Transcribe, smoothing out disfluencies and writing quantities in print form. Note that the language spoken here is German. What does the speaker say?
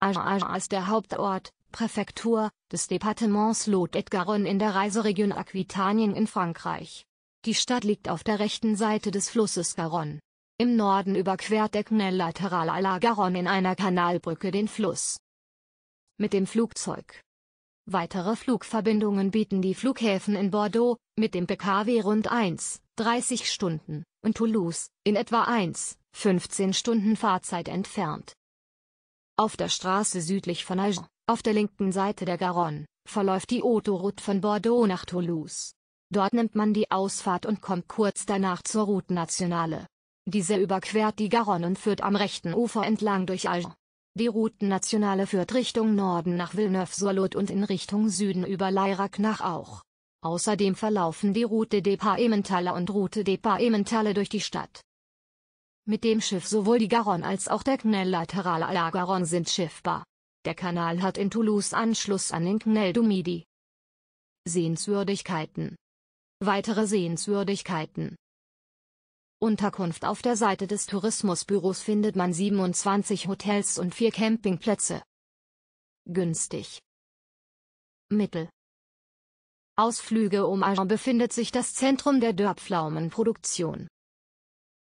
Agen ist der Hauptort, Präfektur, des Departements Lot-et-Garonne in der Reiseregion Aquitanien in Frankreich. Die Stadt liegt auf der rechten Seite des Flusses Garonne. Im Norden überquert der Canal Lateral à la Garonne in einer Kanalbrücke den Fluss. Mit dem Flugzeug. Weitere Flugverbindungen bieten die Flughäfen in Bordeaux, mit dem PKW rund 1,30 Stunden, und Toulouse, in etwa 1,15 Stunden Fahrzeit entfernt. Auf der Straße südlich von Agen, auf der linken Seite der Garonne, verläuft die Autoroute von Bordeaux nach Toulouse. Dort nimmt man die Ausfahrt und kommt kurz danach zur Route Nationale. Diese überquert die Garonne und führt am rechten Ufer entlang durch Agen. Die Route Nationale führt Richtung Norden nach Villeneuve-sur-Lot und in Richtung Süden über Layrac nach Auch. Außerdem verlaufen die Route Departementale und Route Departementale durch die Stadt. Mit dem Schiff sowohl die Garonne als auch der Canal Lateral à la Garonne sind schiffbar. Der Kanal hat in Toulouse Anschluss an den Canal du Midi. Sehenswürdigkeiten. Weitere Sehenswürdigkeiten. Unterkunft. Auf der Seite des Tourismusbüros findet man 27 Hotels und 4 Campingplätze. Günstig. Mittel. Ausflüge. Um Agen befindet sich das Zentrum der Dörrpflaumenproduktion.